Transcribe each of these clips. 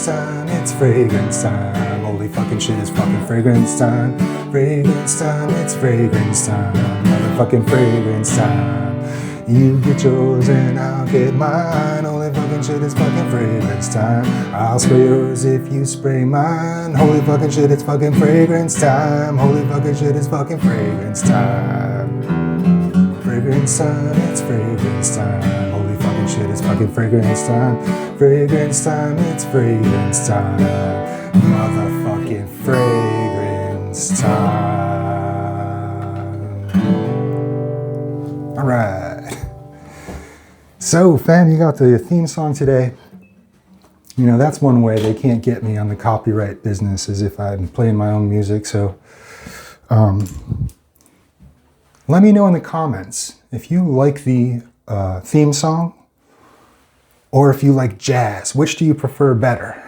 Fragrance time, it's fragrance time. Holy fucking shit, it's fucking fragrance time. Fragrance time, it's fragrance time. Motherfucking fragrance time. You get yours and I'll get mine. Holy fucking shit, it's fucking fragrance time. I'll spray yours if you spray mine. Holy fucking shit, it's fucking fragrance time. Holy fucking shit, it's fucking fragrance time. Fragrance time, it's fragrance time. Holy fucking shit, it's fucking fragrance time. Fragrance time, it's fragrance time. Motherfucking fragrance time. Alright. So, fam, you got the theme song today. You know, that's one way they can't get me on the copyright business, is if I'm playing my own music. So, let me know in the comments if you like the theme song or if you like jazz. Which do you prefer better?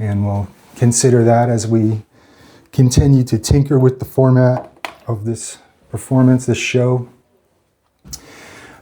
And we'll consider that as we continue to tinker with the format of this performance, this show.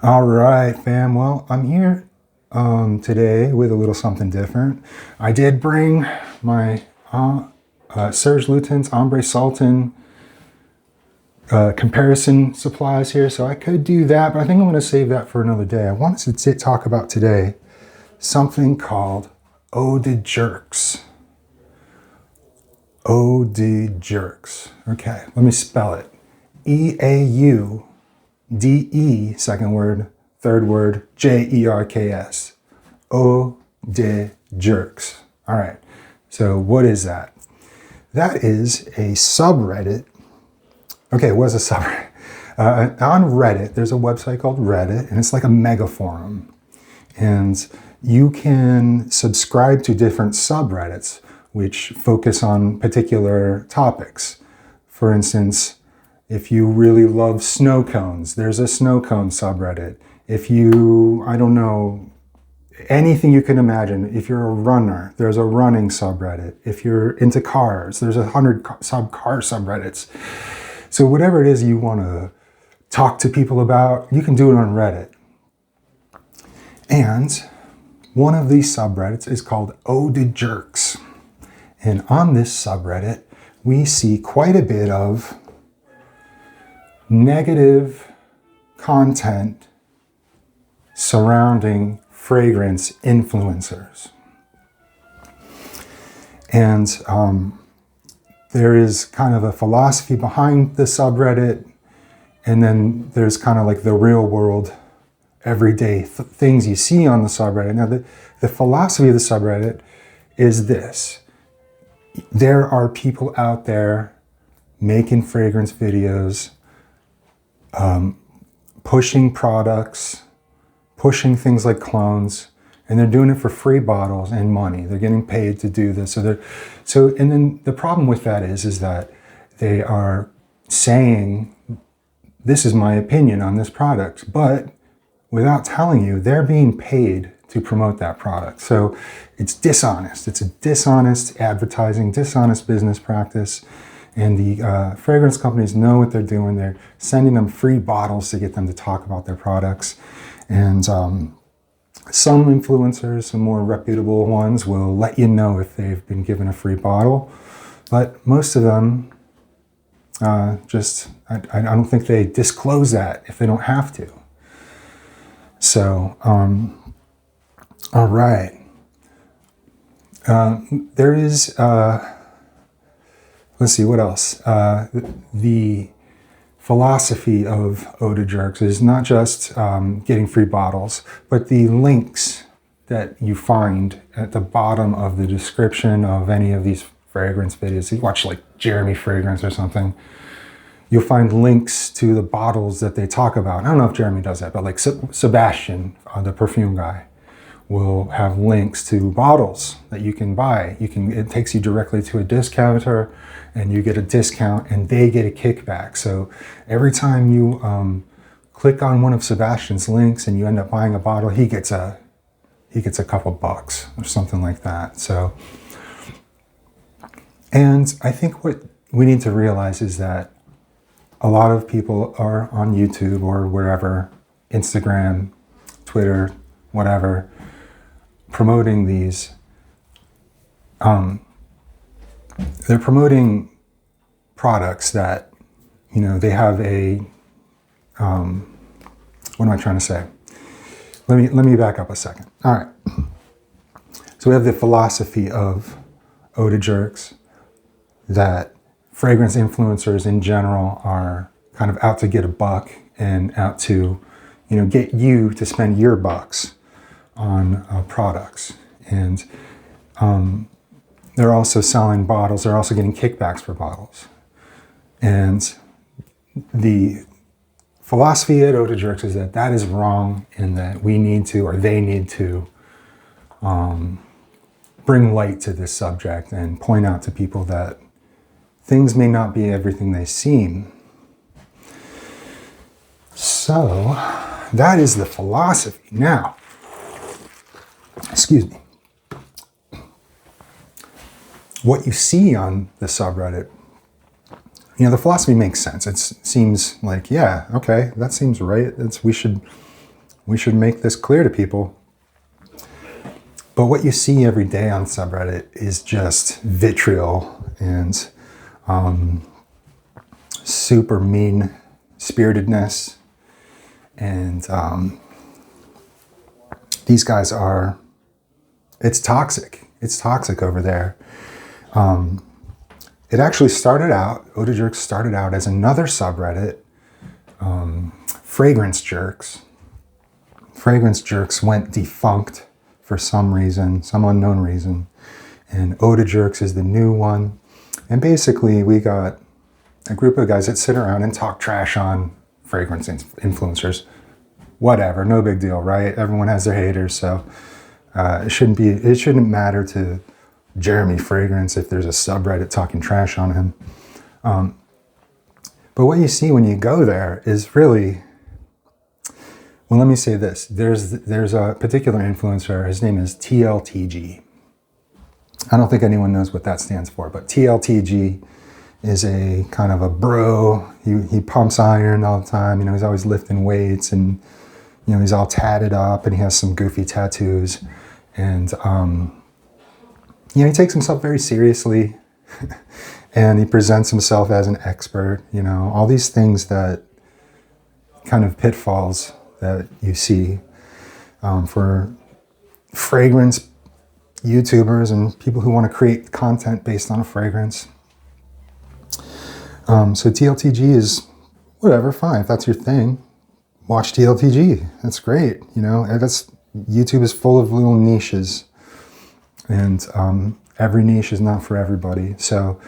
All right, fam. Well, I'm here today with a little something different. I did bring my Serge Lutens Ombre Sultan comparison supplies here, so I could do that, but I think I'm going to save that for another day. I wanted to talk about today something called EAUDEJERKS. EAUDEJERKS. Okay, let me spell it. E-A-U-D-E, second word, third word, J-E-R-K-S. EAUDEJERKS. All right, so what is that? That is a subreddit. Okay, it was a subreddit. On Reddit, there's a website called Reddit, and it's like a mega forum. And you can subscribe to different subreddits, which focus on particular topics. For instance, if you really love snow cones, there's a snow cone subreddit. If you, I don't know, anything you can imagine, if you're a runner, there's a running subreddit. If you're into cars, there's 100 car subreddits. So whatever it is you want to talk to people about, you can do it on Reddit. And one of these subreddits is called EAUDEJERKS. And on this subreddit, we see quite a bit of negative content surrounding fragrance influencers. And there is kind of a philosophy behind the subreddit, and then there's kind of like the real world, everyday things you see on the subreddit. Now, the philosophy of the subreddit is this. There are people out there making fragrance videos, pushing products, pushing things like clones, and they're doing it for free bottles and money. They're getting paid to do this. And then the problem with that is that they are saying, this is my opinion on this product, but without telling you, they're being paid to promote that product. So it's dishonest. It's a dishonest advertising, dishonest business practice. And the fragrance companies know what they're doing. They're sending them free bottles to get them to talk about their products. And some influencers, some more reputable ones, will let you know if they've been given a free bottle. But most of them I don't think they disclose that if they don't have to. So, all right. There is, let's see, what else? The philosophy of EAUDEJERKS is not just getting free bottles, but the links that you find at the bottom of the description of any of these fragrance videos. You watch like Jeremy Fragrance or something, you'll find links to the bottles that they talk about. I don't know if Jeremy does that, but like Sebastian, the perfume guy, will have links to bottles that you can buy. It takes you directly to a discounter, and you get a discount, and they get a kickback. So every time you click on one of Sebastian's links and you end up buying a bottle, he gets a couple bucks or something like that. So, and I think what we need to realize is that a lot of people are on YouTube or wherever, Instagram, Twitter, whatever, promoting these they're promoting products that, they have a, what am I trying to say? Let me back up a second. All right. So we have the philosophy of EAUDEJERKS that fragrance influencers in general are kind of out to get a buck and out to, get you to spend your bucks on products. And they're also selling bottles. They're also getting kickbacks for bottles. And the philosophy at EAUDEJERKS is that is wrong, and that we need to, or they need to, bring light to this subject and point out to people that things may not be everything they seem. So that is the philosophy. Now, excuse me. What you see on the subreddit, the philosophy makes sense. It seems like, yeah, okay, that seems right. We should make this clear to people. But what you see every day on subreddit is just vitriol and super mean-spiritedness. And these guys it's toxic. It's toxic over there. It actually EAUDEJERKS started out as another subreddit, Fragrance Jerks. Fragrance Jerks went defunct for some reason, some unknown reason. And EAUDEJERKS is the new one. And basically we got a group of guys that sit around and talk trash on fragrance influencers. Whatever, no big deal, right? Everyone has their haters, so it shouldn't matter to Jeremy Fragrance if there's a subreddit talking trash on him. But what you see when you go there is really, well, let me say this. There's a particular influencer, his name is TLTG. I don't think anyone knows what that stands for, but TLTG is a kind of a bro. He pumps iron all the time. He's always lifting weights, and he's all tatted up, and he has some goofy tattoos. And he takes himself very seriously, and he presents himself as an expert. All these things, that kind of pitfalls that you see for fragrance YouTubers and people who want to create content based on a fragrance. So TLTG is whatever, fine. If that's your thing, watch TLTG. That's great. YouTube is full of little niches, and every niche is not for everybody. So,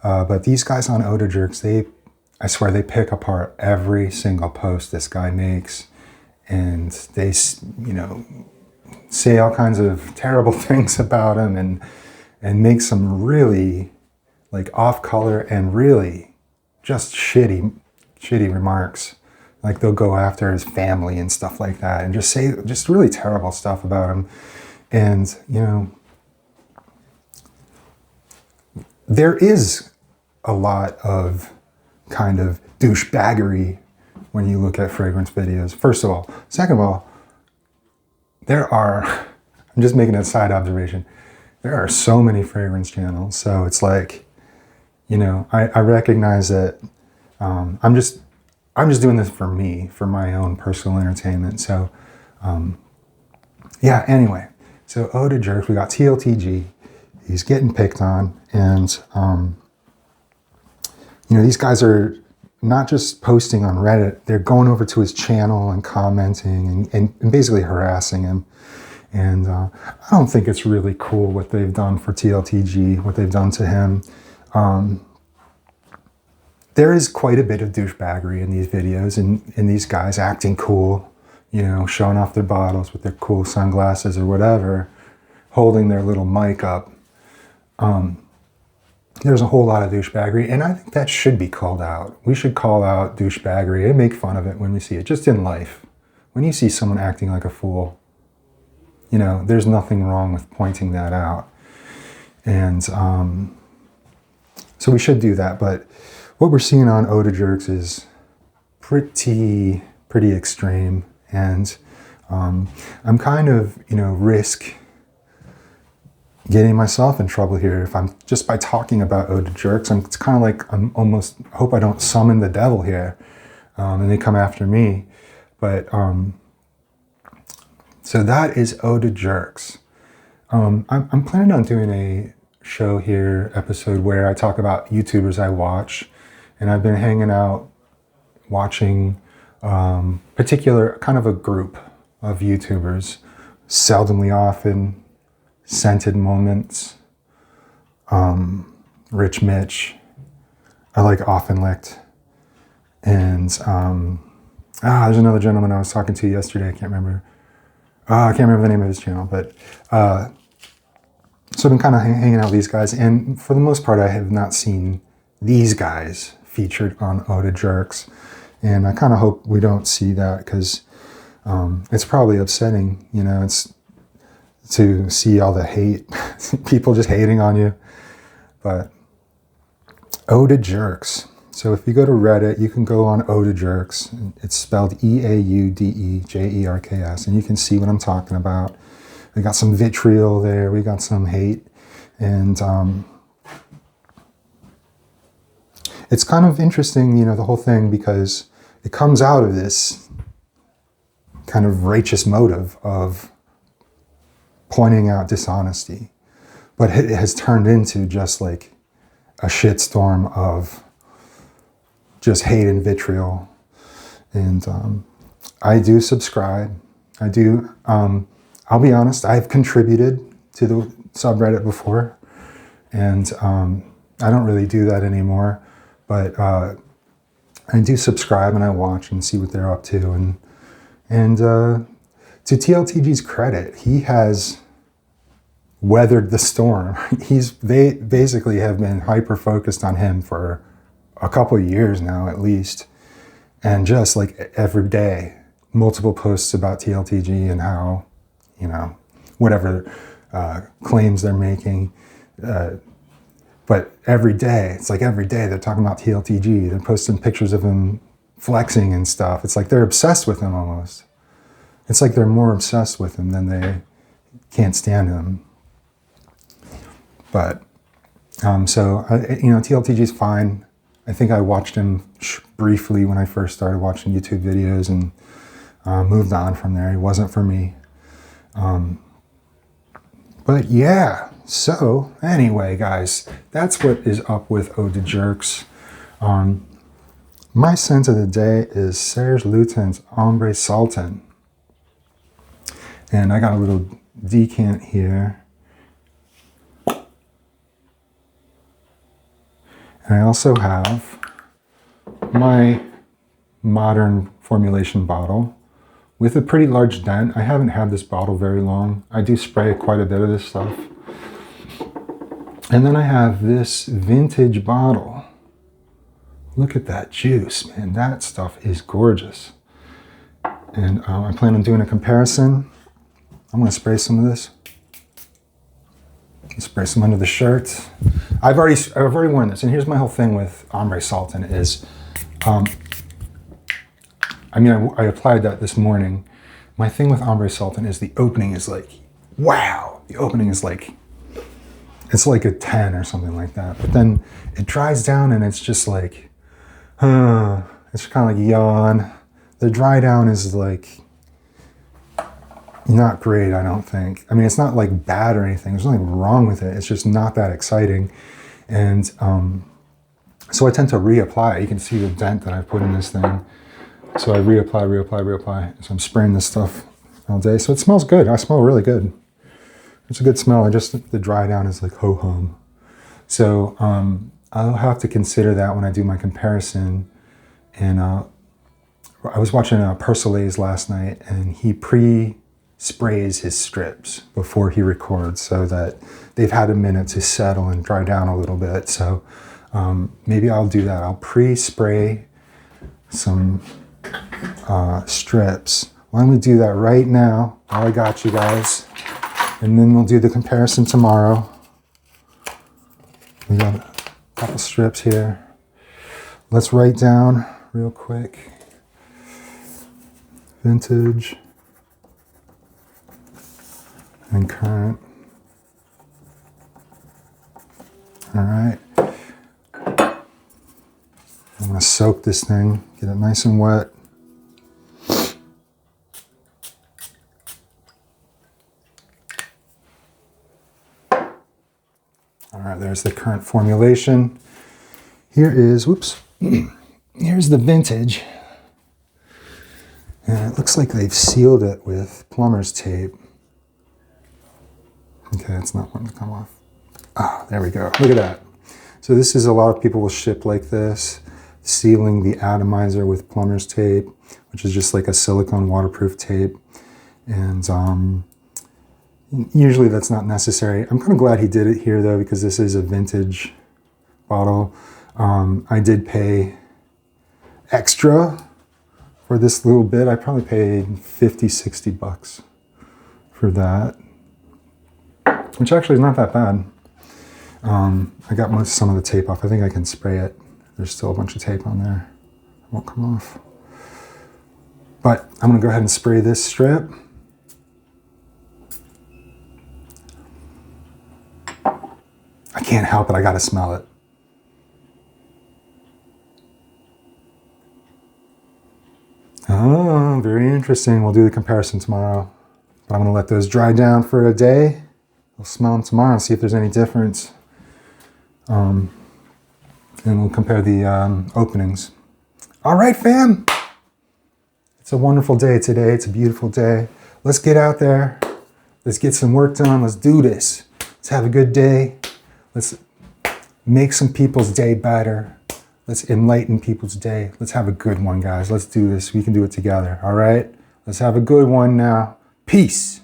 but these guys on EAUDEJERKS, I swear they pick apart every single post this guy makes, and they, say all kinds of terrible things about him, and make some really off color and really just shitty remarks. They'll go after his family and stuff like that, and just say just really terrible stuff about him. And there is a lot of kind of douchebaggery when you look at fragrance videos, first of all. Second of all, I'm just making a side observation, there are so many fragrance channels. So it's I recognize that I'm just doing this for me, for my own personal entertainment. So yeah, anyway, so EAUDEJERKS, we got TLTG, he's getting picked on, and these guys are not just posting on Reddit, they're going over to his channel and commenting and basically harassing him. And I don't think it's really cool what they've done for TLTG, what they've done to him. There is quite a bit of douchebaggery in these videos, and these guys acting cool, showing off their bottles with their cool sunglasses or whatever, holding their little mic up. There's a whole lot of douchebaggery, and I think that should be called out. We should call out douchebaggery and make fun of it when we see it, just in life. When you see someone acting like a fool, there's nothing wrong with pointing that out. And so we should do that. But what we're seeing on EAUDEJERKS is pretty extreme. And I'm kind of, getting myself in trouble here if I'm just by talking about Ode to Jerks. It's kind of like I'm almost hope I don't summon the devil here, and they come after me. But so that is Ode to Jerks. I'm planning on doing a show here, episode where I talk about YouTubers I watch, and I've been hanging out watching particular kind of a group of YouTubers, Seldomly Often, Scented Moments, Rich Mitch. I like Often Licked, and there's another gentleman I was talking to yesterday. I can't remember. I can't remember the name of his channel, but so I've been kind of hanging out with these guys, and for the most part, I have not seen these guys featured on EAUDEJERKS, and I kind of hope we don't see that, because it's probably upsetting, you know, it's to see all the hate, people just hating on you. But EAUDEJERKS. So if you go to Reddit, you can go on EAUDEJERKS. It's spelled EAUDEJERKS, and you can see what I'm talking about. We got some vitriol there, we got some hate, and it's kind of interesting, you know, the whole thing, because it comes out of this kind of righteous motive of pointing out dishonesty, but it has turned into just like a shitstorm of just hate and vitriol. And I do subscribe. I do. I'll be honest, I've contributed to the subreddit before, and I don't really do that anymore, but I do subscribe and I watch and see what they're up to. And to TLTG's credit, he has weathered the storm. They basically have been hyper focused on him for a couple of years now, at least. And just like every day, multiple posts about TLTG and how, you know, whatever claims they're making. But every day, it's like every day they're talking about TLTG. They're posting pictures of him flexing and stuff. It's like they're obsessed with him almost. It's like they're more obsessed with him than they can't stand him. But, so, you know, TLTG's fine. I think I watched him briefly when I first started watching YouTube videos, and moved on from there. He wasn't for me. But yeah, so anyway, guys, that's what is up with EAUDEJERKS. My scent of the day is Serge Lutens Ombre Sultan. And I got a little decant here. And I also have my modern formulation bottle with a pretty large dent. I haven't had this bottle very long. I do spray quite a bit of this stuff. And then I have this vintage bottle. Look at that juice, man. That stuff is gorgeous. And I plan on doing a comparison. I'm gonna spray some of this. Spray some under the shirt. I've already worn this, and here's my whole thing with Ombre Sultan is, I applied that this morning. My thing with Ombre Sultan is the opening is like, wow. The opening is like, it's like a 10 or something like that. But then it dries down and it's just like, it's kind of like yawn. The dry down is like, not great, I don't think. I mean, it's not like bad or anything. There's nothing wrong with it. It's just not that exciting. And so I tend to reapply. You can see the dent that I put in this thing. So I reapply. So I'm spraying this stuff all day. So it smells good. I smell really good. It's a good smell. The dry down is like ho-hum. So I'll have to consider that when I do my comparison. And I was watching Persolays last night, and he sprays his strips before he records so that they've had a minute to settle and dry down a little bit. So maybe I'll do that. I'll pre-spray some strips. Why don't we do that right now while I got you guys, and then we'll do the comparison tomorrow. We got a couple strips here. Let's write down real quick. Vintage and current. All right. I'm gonna soak this thing, get it nice and wet. All right, there's the current formulation. Here is, whoops, here's the vintage. And it looks like they've sealed it with plumber's tape. Okay, it's not wanting to come off. Ah, there we go, look at that. So this is, a lot of people will ship like this, sealing the atomizer with plumber's tape, which is just like a silicone waterproof tape. And usually that's not necessary. I'm kind of glad he did it here though, because this is a vintage bottle. I did pay extra for this little bit. I probably paid 50, 60 bucks for that, which actually is not that bad. I got some of the tape off. I think I can spray it. There's still a bunch of tape on there. It won't come off. But I'm gonna go ahead and spray this strip. I can't help it, I gotta smell it. Oh, very interesting. We'll do the comparison tomorrow. But I'm gonna let those dry down for a day. We'll smell them tomorrow and see if there's any difference. And we'll compare the openings. All right, fam. It's a wonderful day today. It's a beautiful day. Let's get out there. Let's get some work done. Let's do this. Let's have a good day. Let's make some people's day better. Let's enlighten people's day. Let's have a good one, guys. Let's do this. We can do it together, all right? Let's have a good one now. Peace.